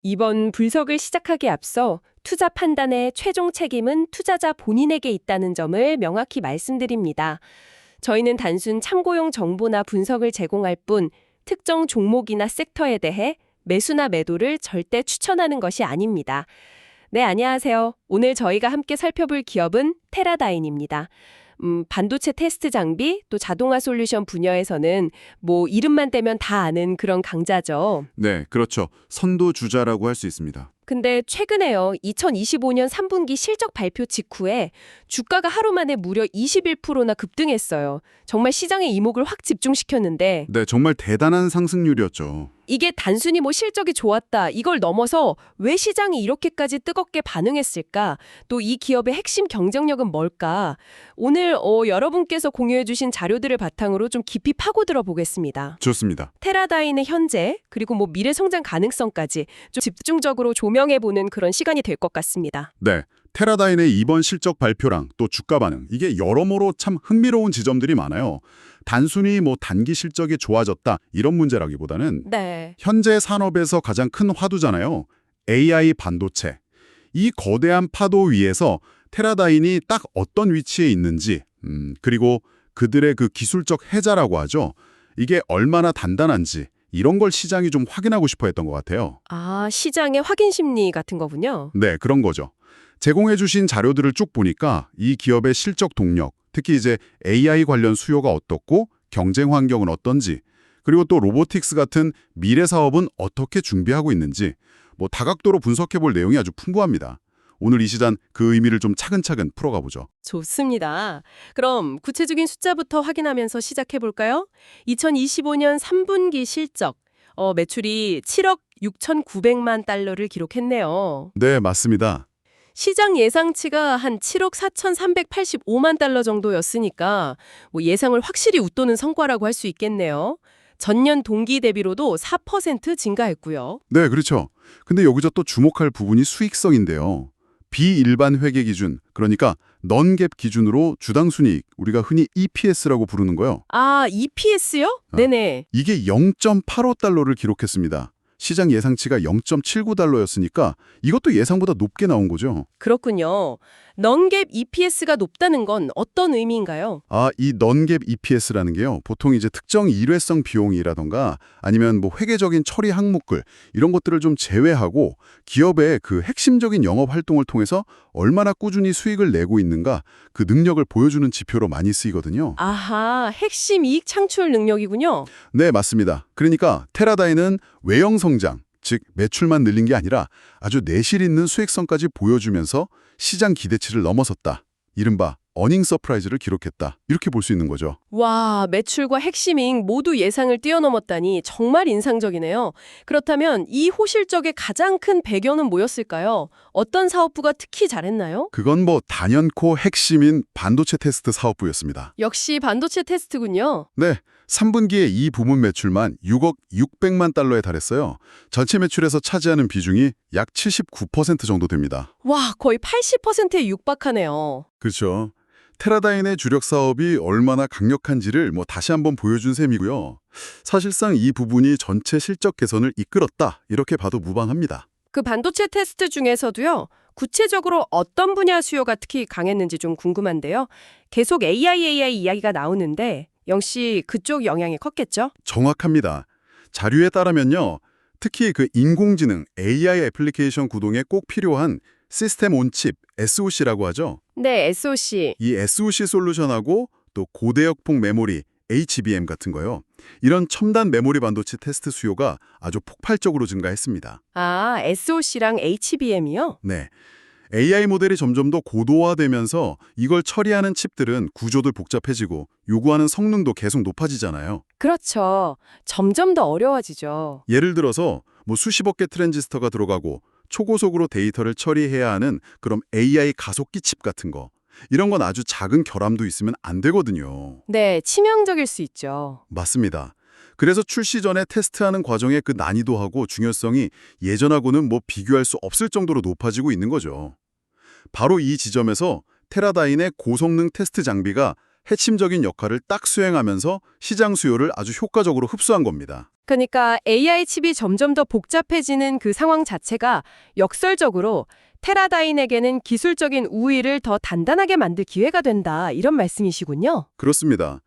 이번 분석을 시작하기에 앞서 투자 판단의 최종 책임은 투자자 본인에게 있다는 점을 명확히 말씀드립니다. 저희는 단순 참고용 정보나 분석을 제공할 뿐 특정 종목이나 섹터에 대해 매수나 매도를 절대 추천하는 것이 아닙니다. 네, 안녕하세요. 오늘 저희가 함께 살펴볼 기업은 테라다인입니다. 반도체 테스트 장비, 또 자동화 솔루션 분야에서는 이름만 떼면 다 아는 그런 강자죠. 네, 그렇죠. 선도주자라고 할 수 있습니다. 근데 최근에요, 2025년 3분기 실적 발표 직후에 주가가 하루 만에 무려 21%나 급등했어요. 정말 시장의 이목을 확 집중시켰는데 네, 정말 대단한 상승률이었죠. 이게 단순히 실적이 좋았다, 이걸 넘어서 왜 시장이 이렇게까지 뜨겁게 반응했을까? 또 이 기업의 핵심 경쟁력은 뭘까? 오늘 여러분께서 공유해 주신 자료들을 바탕으로 좀 깊이 파고들어 보겠습니다. 좋습니다. 테라다인의 현재, 그리고 미래 성장 가능성까지 좀 집중적으로 조명해보는 그런 시간이 될 것 같습니다. 네, 테라다인의 이번 실적 발표랑 또 주가 반응, 이게 여러모로 참 흥미로운 지점들이 많아요. 단순히 단기 실적이 좋아졌다 이런 문제라기보다는 네. 현재 산업에서 가장 큰 화두잖아요. AI 반도체. 이 거대한 파도 위에서 테라다인이 딱 어떤 위치에 있는지, 그리고 그들의 그 기술적 해자라고 하죠. 이게 얼마나 단단한지 이런 걸 시장이 좀 확인하고 싶어 했던 것 같아요. 아, 시장의 확인 심리 같은 거군요. 네, 그런 거죠. 제공해 주신 자료들을 쭉 보니까 이 기업의 실적 동력, 특히 이제 AI 관련 수요가 어떻고 경쟁 환경은 어떤지, 그리고 또 로보틱스 같은 미래 사업은 어떻게 준비하고 있는지 다각도로 분석해 볼 내용이 아주 풍부합니다. 오늘 이 시간 그 의미를 좀 차근차근 풀어가 보죠. 좋습니다. 그럼 구체적인 숫자부터 확인하면서 시작해 볼까요? 2025년 3분기 실적, 매출이 7억 6,900만 달러를 기록했네요. 네, 맞습니다. 시장 예상치가 한 7억 4,385만 달러 정도였으니까 예상을 확실히 웃도는 성과라고 할 수 있겠네요. 전년 동기 대비로도 4% 증가했고요. 네, 그렇죠. 근데 여기서 또 주목할 부분이 수익성인데요. 비일반 회계 기준, 그러니까 넌갭 기준으로 주당 순이익, 우리가 흔히 EPS라고 부르는 거요. 아, EPS요? 네네. 이게 0.85달러를 기록했습니다. 시장 예상치가 0.79달러였으니까 이것도 예상보다 높게 나온 거죠. 그렇군요. 넌갭 EPS가 높다는 건 어떤 의미인가요? 이 넌갭 EPS라는 게요. 보통 이제 특정 일회성 비용이라던가 아니면 회계적인 처리 항목들 이런 것들을 좀 제외하고 기업의 그 핵심적인 영업 활동을 통해서 얼마나 꾸준히 수익을 내고 있는가 그 능력을 보여주는 지표로 많이 쓰이거든요. 아하, 핵심 이익 창출 능력이군요. 네, 맞습니다. 그러니까 테라다인은 외형 성장, 즉 매출만 늘린 게 아니라 아주 내실 있는 수익성까지 보여주면서 시장 기대치를 넘어섰다. 이른바 어닝 서프라이즈를 기록했다. 이렇게 볼 수 있는 거죠. 와, 매출과 핵심 이익 모두 예상을 뛰어넘었다니 정말 인상적이네요. 그렇다면 이 호실적의 가장 큰 배경은 뭐였을까요? 어떤 사업부가 특히 잘했나요? 그건 단연코 핵심인 반도체 테스트 사업부였습니다. 역시 반도체 테스트군요. 네, 3분기에 이 부문 매출만 6억 600만 달러에 달했어요. 전체 매출에서 차지하는 비중이 약 79% 정도 됩니다. 와, 거의 80%에 육박하네요. 그렇죠. 테라다인의 주력 사업이 얼마나 강력한지를 다시 한번 보여준 셈이고요. 사실상 이 부분이 전체 실적 개선을 이끌었다. 이렇게 봐도 무방합니다. 그 반도체 테스트 중에서도요, 구체적으로 어떤 분야 수요가 특히 강했는지 좀 궁금한데요. 계속 AI 이야기가 나오는데 역시 그쪽 영향이 컸겠죠? 정확합니다. 자료에 따르면요. 특히 그 인공지능 AI 애플리케이션 구동에 꼭 필요한 시스템 온 칩, SoC라고 하죠. 네, SoC. 이 SoC 솔루션하고 또 고대역폭 메모리, HBM 같은 거요. 이런 첨단 메모리 반도체 테스트 수요가 아주 폭발적으로 증가했습니다. 아, SoC랑 HBM이요? 네. AI 모델이 점점 더 고도화되면서 이걸 처리하는 칩들은 구조도 복잡해지고 요구하는 성능도 계속 높아지잖아요. 그렇죠. 점점 더 어려워지죠. 예를 들어서 수십억 개 트랜지스터가 들어가고 초고속으로 데이터를 처리해야 하는 그런 AI 가속기 칩 같은 거. 이런 건 아주 작은 결함도 있으면 안 되거든요. 네, 치명적일 수 있죠. 맞습니다. 그래서 출시 전에 테스트하는 과정의 그 난이도하고 중요성이 예전하고는 비교할 수 없을 정도로 높아지고 있는 거죠. 바로 이 지점에서 테라다인의 고성능 테스트 장비가 핵심적인 역할을 딱 수행하면서 시장 수요를 아주 효과적으로 흡수한 겁니다. 그러니까 AI 칩이 점점 더 복잡해지는 그 상황 자체가 역설적으로 테라다인에게는 기술적인 우위를 더 단단하게 만들 기회가 된다. 이런 말씀이시군요. 그렇습니다.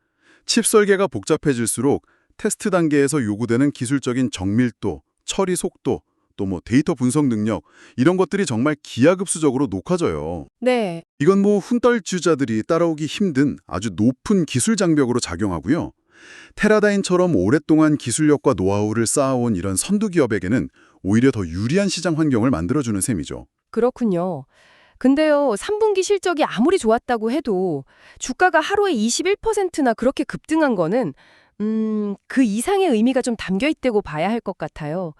칩 설계가 복잡해질수록 테스트 단계에서 요구되는 기술적인 정밀도, 처리 속도, 또 데이터 분석 능력 이런 것들이 정말 기하급수적으로 높아져요. 네. 이건 훈떨주자들이 따라오기 힘든 아주 높은 기술 장벽으로 작용하고요. 테라다인처럼 오랫동안 기술력과 노하우를 쌓아온 이런 선두 기업에게는 오히려 더 유리한 시장 환경을 만들어주는 셈이죠. 그렇군요. 근데요, 3분기 실적이 아무리 좋았다고 해도 주가가 하루에 21%나 그렇게 급등한 거는 그 이상의 의미가 좀 담겨 있다고 봐야 할 것 같아요.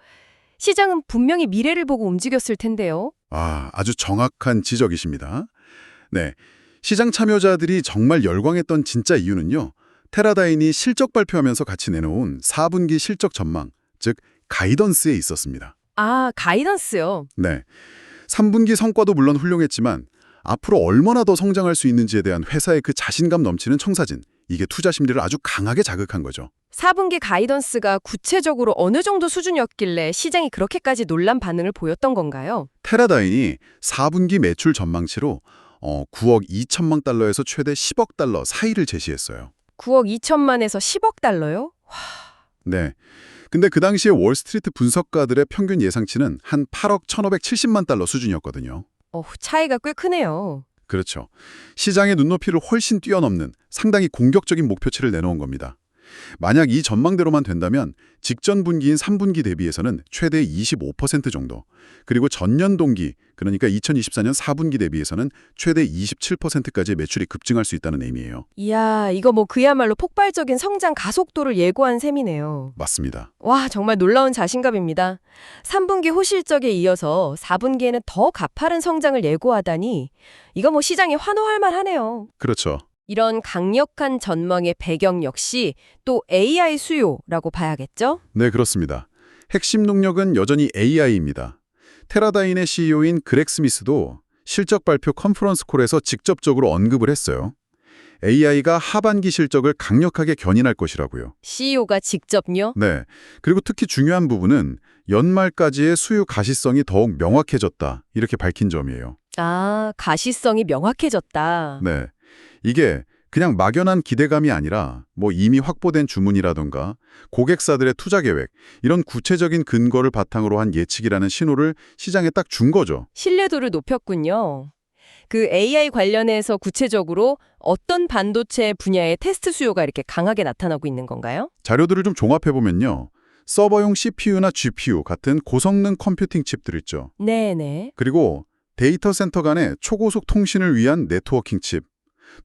시장은 분명히 미래를 보고 움직였을 텐데요. 아주 정확한 지적이십니다. 네, 시장 참여자들이 정말 열광했던 진짜 이유는요. 테라다인이 실적 발표하면서 같이 내놓은 4분기 실적 전망, 즉 가이던스에 있었습니다. 가이던스요. 네, 3분기 성과도 물론 훌륭했지만 앞으로 얼마나 더 성장할 수 있는지에 대한 회사의 그 자신감 넘치는 청사진, 이게 투자 심리를 아주 강하게 자극한 거죠. 4분기 가이던스가 구체적으로 어느 정도 수준이었길래 시장이 그렇게까지 놀란 반응을 보였던 건가요? 테라다인이 4분기 매출 전망치로 9억 2천만 달러에서 최대 10억 달러 사이를 제시했어요. 9억 2천만에서 10억 달러요? 네. 근데 그 당시에 월스트리트 분석가들의 평균 예상치는 한 8억 1,570만 달러 수준이었거든요. 차이가 꽤 크네요. 그렇죠. 시장의 눈높이를 훨씬 뛰어넘는 상당히 공격적인 목표치를 내놓은 겁니다. 만약 이 전망대로만 된다면 직전 분기인 3분기 대비해서는 최대 25% 정도, 그리고 전년 동기, 그러니까 2024년 4분기 대비해서는 최대 27%까지 매출이 급증할 수 있다는 의미예요. 이야, 이거 그야말로 폭발적인 성장 가속도를 예고한 셈이네요. 맞습니다. 와, 정말 놀라운 자신감입니다. 3분기 호실적에 이어서 4분기에는 더 가파른 성장을 예고하다니 이거 시장이 환호할 만하네요. 그렇죠. 이런 강력한 전망의 배경 역시 또 AI 수요라고 봐야겠죠? 네, 그렇습니다. 핵심 능력은 여전히 AI입니다. 테라다인의 CEO인 그렉 스미스도 실적 발표 컨퍼런스 콜에서 직접적으로 언급을 했어요. AI가 하반기 실적을 강력하게 견인할 것이라고요. CEO가 직접요? 네. 그리고 특히 중요한 부분은 연말까지의 수요 가시성이 더욱 명확해졌다. 이렇게 밝힌 점이에요. 가시성이 명확해졌다. 네. 이게 그냥 막연한 기대감이 아니라 이미 확보된 주문이라던가 고객사들의 투자 계획, 이런 구체적인 근거를 바탕으로 한 예측이라는 신호를 시장에 딱 준 거죠. 신뢰도를 높였군요. 그 AI 관련해서 구체적으로 어떤 반도체 분야의 테스트 수요가 이렇게 강하게 나타나고 있는 건가요? 자료들을 좀 종합해보면요. 서버용 CPU나 GPU 같은 고성능 컴퓨팅 칩들 있죠. 네네. 그리고 데이터 센터 간의 초고속 통신을 위한 네트워킹 칩,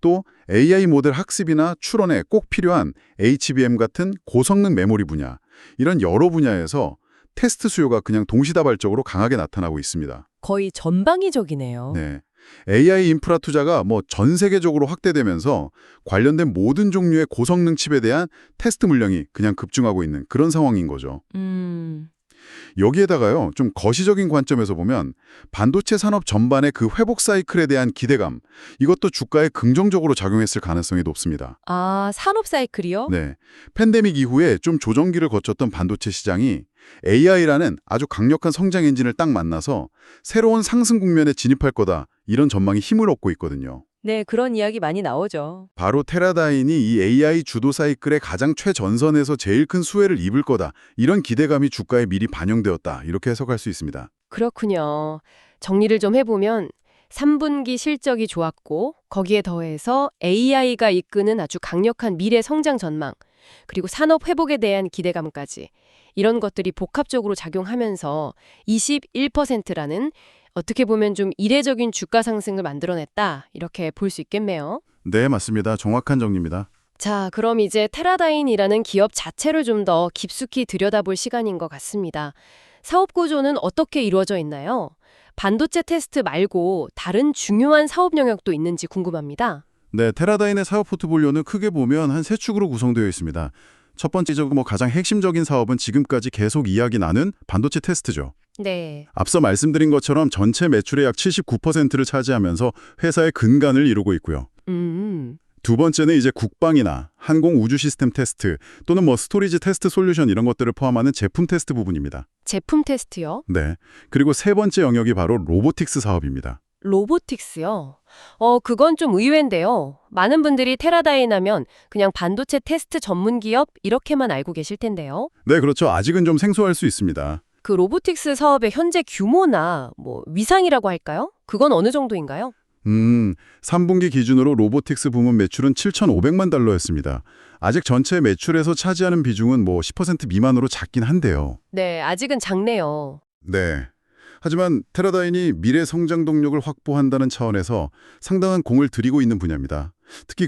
또 AI 모델 학습이나 추론에 꼭 필요한 HBM 같은 고성능 메모리 분야, 이런 여러 분야에서 테스트 수요가 그냥 동시다발적으로 강하게 나타나고 있습니다. 거의 전방위적이네요. 네. AI 인프라 투자가 전 세계적으로 확대되면서 관련된 모든 종류의 고성능 칩에 대한 테스트 물량이 그냥 급증하고 있는 그런 상황인 거죠. 여기에다가요, 좀 거시적인 관점에서 보면 반도체 산업 전반의 그 회복 사이클에 대한 기대감, 이것도 주가에 긍정적으로 작용했을 가능성이 높습니다. 산업 사이클이요? 네, 팬데믹 이후에 좀 조정기를 거쳤던 반도체 시장이 AI라는 아주 강력한 성장 엔진을 딱 만나서 새로운 상승 국면에 진입할 거다, 이런 전망이 힘을 얻고 있거든요. 네, 그런 이야기 많이 나오죠. 바로 테라다인이 이 AI 주도 사이클의 가장 최전선에서 제일 큰 수혜를 입을 거다, 이런 기대감이 주가에 미리 반영되었다, 이렇게 해석할 수 있습니다. 그렇군요. 정리를 좀 해보면 3분기 실적이 좋았고 거기에 더해서 AI가 이끄는 아주 강력한 미래 성장 전망, 그리고 산업 회복에 대한 기대감까지 이런 것들이 복합적으로 작용하면서 21%라는 어떻게 보면 좀 이례적인 주가 상승을 만들어냈다, 이렇게 볼 수 있겠네요. 네, 맞습니다. 정확한 정리입니다. 자, 그럼 이제 테라다인이라는 기업 자체를 좀 더 깊숙이 들여다볼 시간인 것 같습니다. 사업 구조는 어떻게 이루어져 있나요? 반도체 테스트 말고 다른 중요한 사업 영역도 있는지 궁금합니다. 네, 테라다인의 사업 포트폴리오는 크게 보면 한 세 축으로 구성되어 있습니다. 첫 번째적으로 가장 핵심적인 사업은 지금까지 계속 이야기 나눈 반도체 테스트죠. 네. 앞서 말씀드린 것처럼 전체 매출의 약 79%를 차지하면서 회사의 근간을 이루고 있고요. 두 번째는 이제 국방이나 항공 우주 시스템 테스트 또는 뭐 스토리지 테스트 솔루션 이런 것들을 포함하는 제품 테스트 부분입니다. 제품 테스트요? 네. 그리고 세 번째 영역이 바로 로보틱스 사업입니다. 로보틱스요? 그건 좀 의외인데요. 많은 분들이 테라다인 하면 그냥 반도체 테스트 전문 기업 이렇게만 알고 계실 텐데요. 네, 그렇죠. 아직은 좀 생소할 수 있습니다. 그 로보틱스 사업의 현재 규모나 뭐 위상이라고 할까요? 그건 어느 정도인가요? 3분기 기준으로 로보틱스 부문 매출은 7,500만 달러였습니다. 아직 전체 매출에서 차지하는 비중은 뭐 10% 미만으로 작긴 한데요. 네, 아직은 작네요. 네. 하지만 테라다인이 미래 성장 동력을 확보한다는 차원에서 상당한 공을 들이고 있는 분야입니다. 특히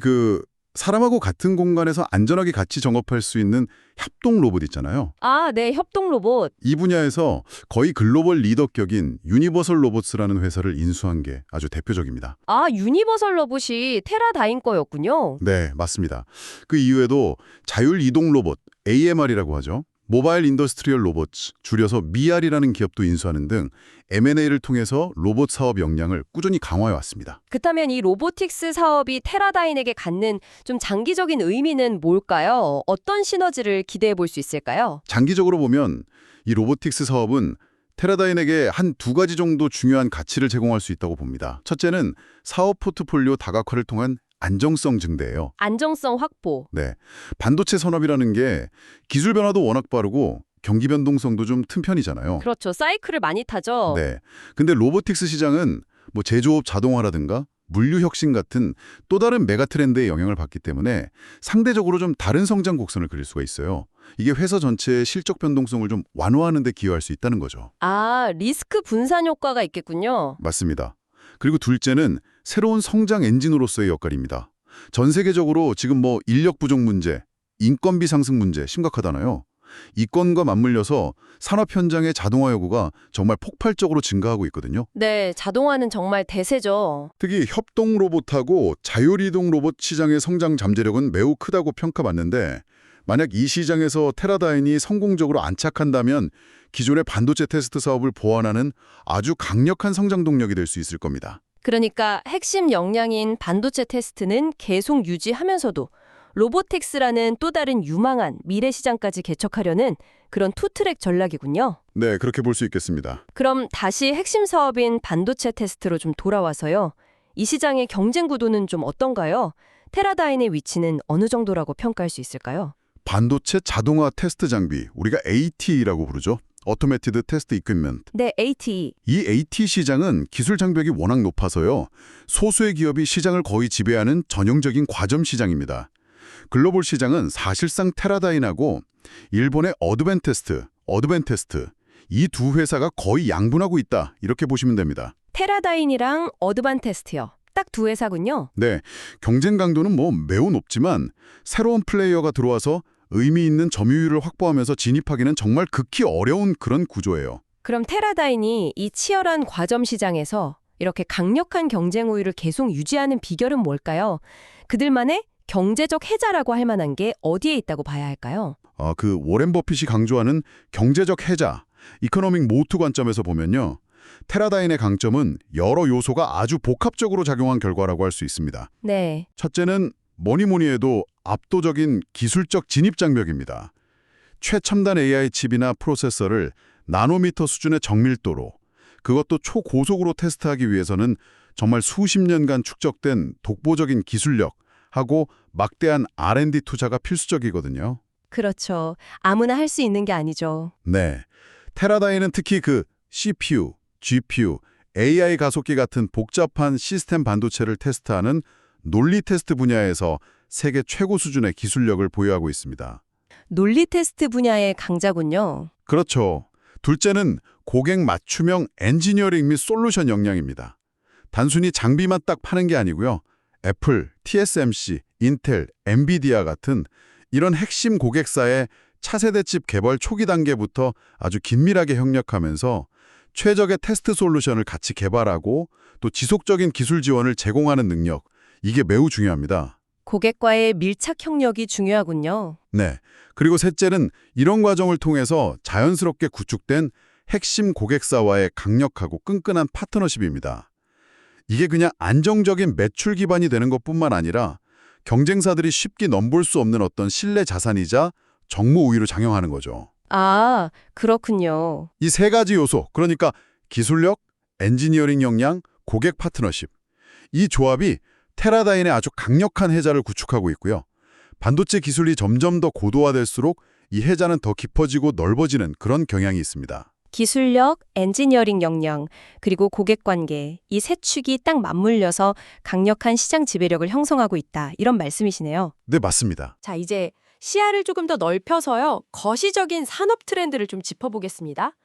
사람하고 같은 공간에서 안전하게 같이 정업할 수 있는 협동 로봇 있잖아요. 아, 네, 협동 로봇. 이 분야에서 거의 글로벌 리더격인 유니버설 로봇스라는 회사를 인수한 게 아주 대표적입니다. 아, 유니버설 로봇이 테라다인 거였군요. 네, 맞습니다. 그 이후에도 자율 이동 로봇, AMR이라고 하죠. 모바일 인더스트리얼 로봇, 줄여서 미알이라는 기업도 인수하는 등 M&A를 통해서 로봇 사업 역량을 꾸준히 강화해 왔습니다. 그렇다면 이 로보틱스 사업이 테라다인에게 갖는 좀 장기적인 의미는 뭘까요? 어떤 시너지를 기대해 볼 수 있을까요? 장기적으로 보면 이 로보틱스 사업은 테라다인에게 한 두 가지 정도 중요한 가치를 제공할 수 있다고 봅니다. 첫째는 사업 포트폴리오 다각화를 통한 안정성 증대예요. 안정성 확보. 네, 반도체 산업이라는 게 기술 변화도 워낙 빠르고 경기 변동성도 좀 튼편이잖아요. 그렇죠. 사이클을 많이 타죠. 네, 근데 로보틱스 시장은 뭐 제조업 자동화라든가 물류 혁신 같은 또 다른 메가 트렌드의 영향을 받기 때문에 상대적으로 좀 다른 성장 곡선을 그릴 수가 있어요. 이게 회사 전체의 실적 변동성을 좀 완화하는 데 기여할 수 있다는 거죠. 아, 리스크 분산 효과가 있겠군요. 맞습니다. 그리고 둘째는 새로운 성장 엔진으로서의 역할입니다. 전 세계적으로 지금 뭐 인력 부족 문제, 인건비 상승 문제 심각하잖아요. 이 건과 맞물려서 산업 현장의 자동화 요구가 정말 폭발적으로 증가하고 있거든요. 네, 자동화는 정말 대세죠. 특히 협동 로봇하고 자율이동 로봇 시장의 성장 잠재력은 매우 크다고 평가받는데 만약 이 시장에서 테라다인이 성공적으로 안착한다면 기존의 반도체 테스트 사업을 보완하는 아주 강력한 성장 동력이 될 수 있을 겁니다. 그러니까 핵심 역량인 반도체 테스트는 계속 유지하면서도 로보틱스라는 또 다른 유망한 미래 시장까지 개척하려는 그런 투트랙 전략이군요. 네, 그렇게 볼 수 있겠습니다. 그럼 다시 핵심 사업인 반도체 테스트로 좀 돌아와서요. 이 시장의 경쟁 구도는 좀 어떤가요? 테라다인의 위치는 어느 정도라고 평가할 수 있을까요? 반도체 자동화 테스트 장비, 우리가 AT라고 부르죠. Automated Test Equipment. 네, ATE. 이 AT 시장은 기술 장벽이 워낙 높아서요. 소수의 기업이 시장을 거의 지배하는 전형적인 과점 시장입니다. 글로벌 시장은 사실상 테라다인하고 일본의 어드밴테스트 이 두 회사가 거의 양분하고 있다 이렇게 보시면 됩니다. 테라다인이랑 어드반테스트요. 딱 두 회사군요. 네, 경쟁 강도는 뭐 매우 높지만 새로운 플레이어가 들어와서 의미 있는 점유율을 확보하면서 진입하기는 정말 극히 어려운 그런 구조예요. 그럼 테라다인이 이 치열한 과점 시장에서 이렇게 강력한 경쟁 우위를 계속 유지하는 비결은 뭘까요? 그들만의 경제적 해자라고 할 만한 게 어디에 있다고 봐야 할까요? 그 워렌 버핏이 강조하는 경제적 해자, 이코노믹 모트 관점에서 보면요. 테라다인의 강점은 여러 요소가 아주 복합적으로 작용한 결과라고 할 수 있습니다. 네. 첫째는 뭐니 해도 압도적인 기술적 진입 장벽입니다. 최첨단 AI 칩이나 프로세서를 나노미터 수준의 정밀도로, 그것도 초고속으로 테스트하기 위해서는 정말 수십 년간 축적된 독보적인 기술력하고 막대한 R&D 투자가 필수적이거든요. 그렇죠. 아무나 할 수 있는 게 아니죠. 네, 테라다인은 특히 CPU, GPU, AI 가속기 같은 복잡한 시스템 반도체를 테스트하는 논리 테스트 분야에서 세계 최고 수준의 기술력을 보유하고 있습니다. 논리 테스트 분야의 강자군요. 그렇죠. 둘째는 고객 맞춤형 엔지니어링 및 솔루션 역량입니다. 단순히 장비만 딱 파는 게 아니고요. 애플, TSMC, 인텔, 엔비디아 같은 이런 핵심 고객사의 차세대 칩 개발 초기 단계부터 아주 긴밀하게 협력하면서 최적의 테스트 솔루션을 같이 개발하고 또 지속적인 기술 지원을 제공하는 능력, 이게 매우 중요합니다. 고객과의 밀착 협력이 중요하군요. 네. 그리고 셋째는 이런 과정을 통해서 자연스럽게 구축된 핵심 고객사와의 강력하고 끈끈한 파트너십입니다. 이게 그냥 안정적인 매출 기반이 되는 것뿐만 아니라 경쟁사들이 쉽게 넘볼 수 없는 어떤 신뢰 자산이자 정무 우위로 작용하는 거죠. 아, 그렇군요. 이 세 가지 요소, 그러니까 기술력, 엔지니어링 역량, 고객 파트너십. 이 조합이 테라다인의 아주 강력한 해자를 구축하고 있고요. 반도체 기술이 점점 더 고도화될수록 이 해자는 더 깊어지고 넓어지는 그런 경향이 있습니다. 기술력, 엔지니어링 역량, 그리고 고객 관계, 이 세 축이 딱 맞물려서 강력한 시장 지배력을 형성하고 있다. 이런 말씀이시네요. 네, 맞습니다. 자, 이제 시야를 조금 더 넓혀서요. 거시적인 산업 트렌드를 좀 짚어보겠습니다.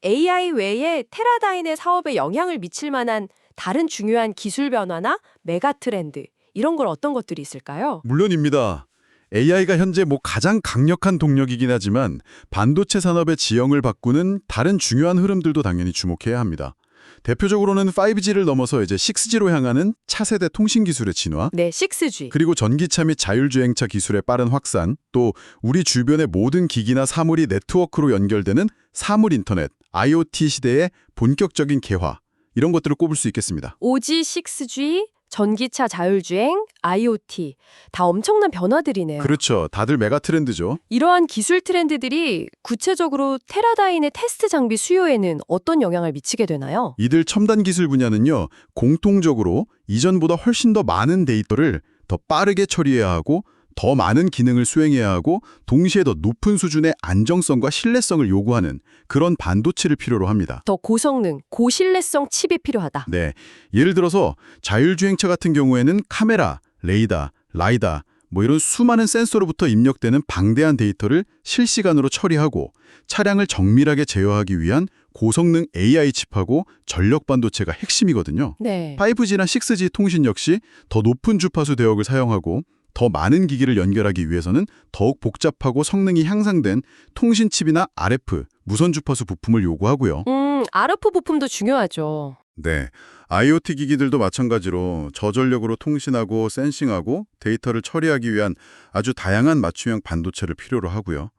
AI 외에 테라다인의 사업에 영향을 미칠 만한 다른 중요한 기술 변화나 메가 트렌드, 이런 걸 어떤 것들이 있을까요? 물론입니다. AI가 현재 가장 강력한 동력이긴 하지만 반도체 산업의 지형을 바꾸는 다른 중요한 흐름들도 당연히 주목해야 합니다. 대표적으로는 5G를 넘어서 이제 6G로 향하는 차세대 통신 기술의 진화, 네, 6G. 그리고 전기차 및 자율주행차 기술의 빠른 확산, 또 우리 주변의 모든 기기나 사물이 네트워크로 연결되는 사물 인터넷, IoT 시대의 본격적인 개화, 이런 것들을 꼽을 수 있겠습니다. 5G, 6G, 전기차 자율주행, IoT, 다 엄청난 변화들이네요. 그렇죠. 다들 메가 트렌드죠. 이러한 기술 트렌드들이 구체적으로 테라다인의 테스트 장비 수요에는 어떤 영향을 미치게 되나요? 이들 첨단 기술 분야는요, 공통적으로 이전보다 훨씬 더 많은 데이터를 더 빠르게 처리해야 하고 더 많은 기능을 수행해야 하고 동시에 더 높은 수준의 안정성과 신뢰성을 요구하는 그런 반도체를 필요로 합니다. 더 고성능, 고신뢰성 칩이 필요하다. 네, 예를 들어서 자율주행차 같은 경우에는 카메라, 레이더, 라이다 이런 수많은 센서로부터 입력되는 방대한 데이터를 실시간으로 처리하고 차량을 정밀하게 제어하기 위한 고성능 AI 칩하고 전력 반도체가 핵심이거든요. 네. 5G나 6G 통신 역시 더 높은 주파수 대역을 사용하고 더 많은 기기를 연결하기 위해서는 더욱 복잡하고 성능이 향상된 통신칩이나 RF, 무선 주파수 부품을 요구하고요. RF 부품도 중요하죠. 네, IoT 기기들도 마찬가지로 저전력으로 통신하고 센싱하고 데이터를 처리하기 위한 아주 다양한 맞춤형 반도체를 필요로 하고요.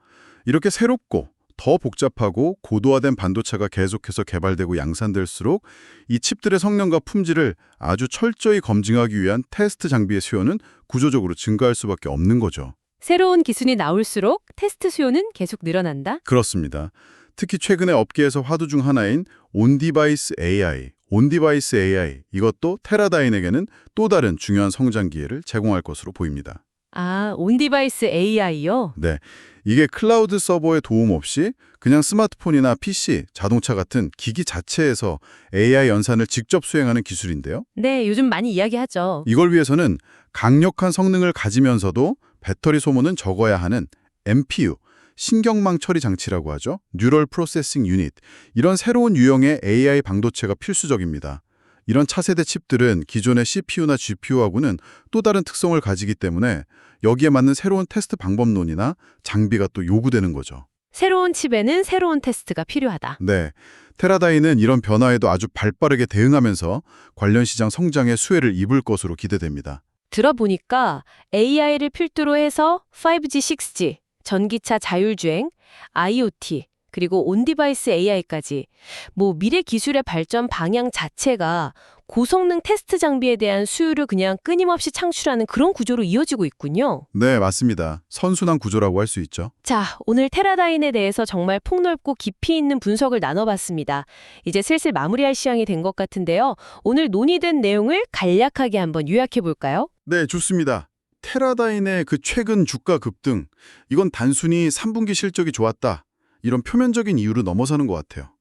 이렇게 새롭고 더 복잡하고 고도화된 반도체가 계속해서 개발되고 양산될수록 이 칩들의 성능과 품질을 아주 철저히 검증하기 위한 테스트 장비의 수요는 구조적으로 증가할 수밖에 없는 거죠. 새로운 기술이 나올수록 테스트 수요는 계속 늘어난다? 그렇습니다. 특히 최근에 업계에서 화두 중 하나인 온디바이스 AI, 이것도 테라다인에게는 또 다른 중요한 성장 기회를 제공할 것으로 보입니다. 아, 온디바이스 AI요? 네, 이게 클라우드 서버의 도움 없이 그냥 스마트폰이나 PC, 자동차 같은 기기 자체에서 AI 연산을 직접 수행하는 기술인데요. 네, 요즘 많이 이야기하죠. 이걸 위해서는 강력한 성능을 가지면서도 배터리 소모는 적어야 하는 NPU, 신경망 처리 장치라고 하죠. 뉴럴 프로세싱 유닛, 이런 새로운 유형의 AI 반도체가 필수적입니다. 이런 차세대 칩들은 기존의 CPU나 GPU하고는 또 다른 특성을 가지기 때문에 여기에 맞는 새로운 테스트 방법론이나 장비가 또 요구되는 거죠. 새로운 칩에는 새로운 테스트가 필요하다. 네, 테라다인은 이런 변화에도 아주 발빠르게 대응하면서 관련 시장 성장에 수혜를 입을 것으로 기대됩니다. 들어보니까 AI를 필두로 해서 5G, 6G, 전기차 자율주행, IoT, 그리고 온디바이스 AI까지 미래 기술의 발전 방향 자체가 고성능 테스트 장비에 대한 수요를 그냥 끊임없이 창출하는 그런 구조로 이어지고 있군요. 네, 맞습니다. 선순환 구조라고 할 수 있죠. 자, 오늘 테라다인에 대해서 정말 폭넓고 깊이 있는 분석을 나눠봤습니다. 이제 슬슬 마무리할 시간이 된 것 같은데요. 오늘 논의된 내용을 간략하게 한번 요약해볼까요? 네, 좋습니다. 테라다인의 그 최근 주가 급등, 이건 단순히 3분기 실적이 좋았다, 이런 표면적인 이유로 넘어서는 것 같아요.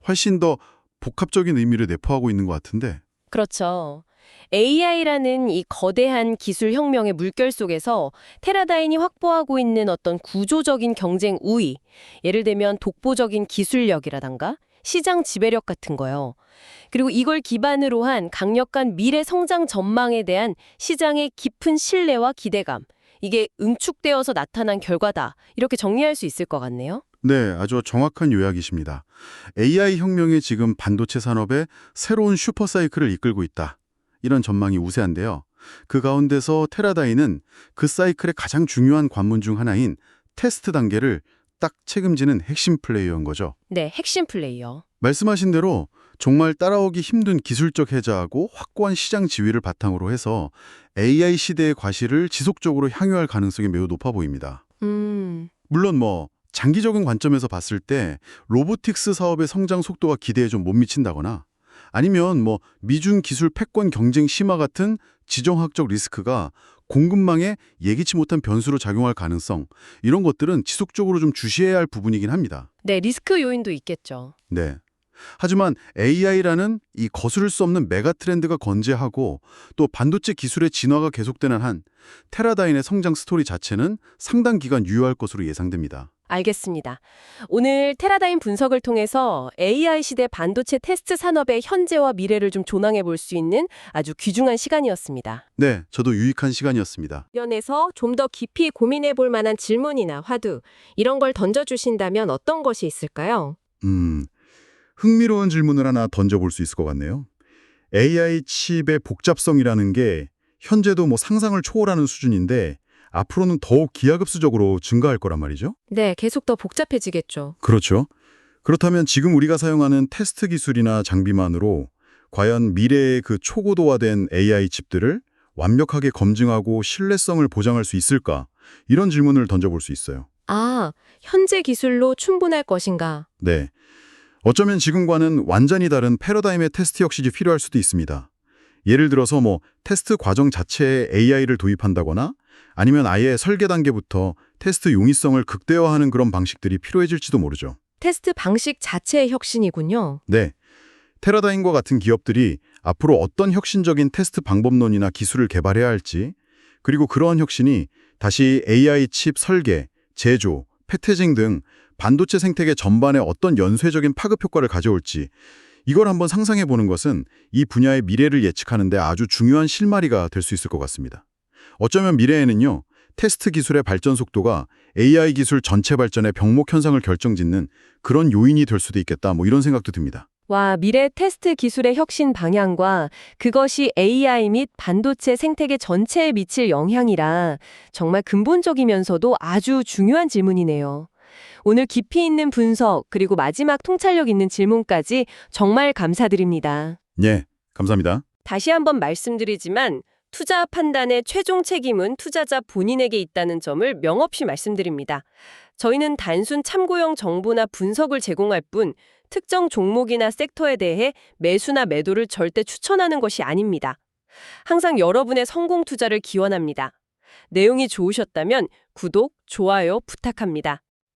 훨씬 더 복합적인 의미를 내포하고 있는 것 같은데. 그렇죠. AI라는 이 거대한 기술 혁명의 물결 속에서 테라다인이 확보하고 있는 어떤 구조적인 경쟁 우위, 예를 들면 독보적인 기술력이라던가 시장 지배력 같은 거요. 그리고 이걸 기반으로 한 강력한 미래 성장 전망에 대한 시장의 깊은 신뢰와 기대감, 이게 응축되어서 나타난 결과다. 이렇게 정리할 수 있을 것 같네요. 네, 아주 정확한 요약이십니다. AI 혁명이 지금 반도체 산업의 새로운 슈퍼사이클을 이끌고 있다, 이런 전망이 우세한데요. 그 가운데서 테라다인은 그 사이클의 가장 중요한 관문 중 하나인 테스트 단계를 딱 책임지는 핵심 플레이어인 거죠. 네, 핵심 플레이어. 말씀하신 대로 정말 따라오기 힘든 기술적 해자하고 확고한 시장 지위를 바탕으로 해서 AI 시대의 과실을 지속적으로 향유할 가능성이 매우 높아 보입니다. 물론 장기적인 관점에서 봤을 때 로보틱스 사업의 성장 속도가 기대에 좀 못 미친다거나 아니면 미중 기술 패권 경쟁 심화 같은 지정학적 리스크가 공급망에 예기치 못한 변수로 작용할 가능성, 이런 것들은 지속적으로 좀 주시해야 할 부분이긴 합니다. 네, 리스크 요인도 있겠죠. 네. 하지만 AI라는 이 거스를 수 없는 메가 트렌드가 건재하고 또 반도체 기술의 진화가 계속되는 한 테라다인의 성장 스토리 자체는 상당 기간 유효할 것으로 예상됩니다. 알겠습니다. 오늘 테라다임 분석을 통해서 AI 시대 반도체 테스트 산업의 현재와 미래를 좀 조망해 볼 수 있는 아주 귀중한 시간이었습니다. 네, 저도 유익한 시간이었습니다. 관련해서 좀 더 깊이 고민해 볼 만한 질문이나 화두, 이런 걸 던져주신다면 어떤 것이 있을까요? 흥미로운 질문을 하나 던져볼 수 있을 것 같네요. AI 칩의 복잡성이라는 게 현재도 상상을 초월하는 수준인데 앞으로는 더욱 기하급수적으로 증가할 거란 말이죠? 네, 계속 더 복잡해지겠죠. 그렇죠. 그렇다면 지금 우리가 사용하는 테스트 기술이나 장비만으로 과연 미래의 그 초고도화된 AI 칩들을 완벽하게 검증하고 신뢰성을 보장할 수 있을까? 이런 질문을 던져볼 수 있어요. 아, 현재 기술로 충분할 것인가? 네. 어쩌면 지금과는 완전히 다른 패러다임의 테스트 역시 필요할 수도 있습니다. 예를 들어서 테스트 과정 자체에 AI를 도입한다거나 아니면 아예 설계 단계부터 테스트 용이성을 극대화하는 그런 방식들이 필요해질지도 모르죠. 테스트 방식 자체의 혁신이군요. 네. 테라다임과 같은 기업들이 앞으로 어떤 혁신적인 테스트 방법론이나 기술을 개발해야 할지, 그리고 그러한 혁신이 다시 AI 칩 설계, 제조, 패키징 등 반도체 생태계 전반에 어떤 연쇄적인 파급 효과를 가져올지, 이걸 한번 상상해 보는 것은 이 분야의 미래를 예측하는 데 아주 중요한 실마리가 될 수 있을 것 같습니다. 어쩌면 미래에는요, 테스트 기술의 발전 속도가 AI 기술 전체 발전의 병목 현상을 결정짓는 그런 요인이 될 수도 있겠다, 이런 생각도 듭니다. 와, 미래 테스트 기술의 혁신 방향과 그것이 AI 및 반도체 생태계 전체에 미칠 영향이라 정말 근본적이면서도 아주 중요한 질문이네요. 오늘 깊이 있는 분석, 그리고 마지막 통찰력 있는 질문까지 정말 감사드립니다. 네, 감사합니다. 다시 한번 말씀드리지만 투자 판단의 최종 책임은 투자자 본인에게 있다는 점을 명확히 말씀드립니다. 저희는 단순 참고용 정보나 분석을 제공할 뿐 특정 종목이나 섹터에 대해 매수나 매도를 절대 추천하는 것이 아닙니다. 항상 여러분의 성공 투자를 기원합니다. 내용이 좋으셨다면 구독, 좋아요 부탁합니다.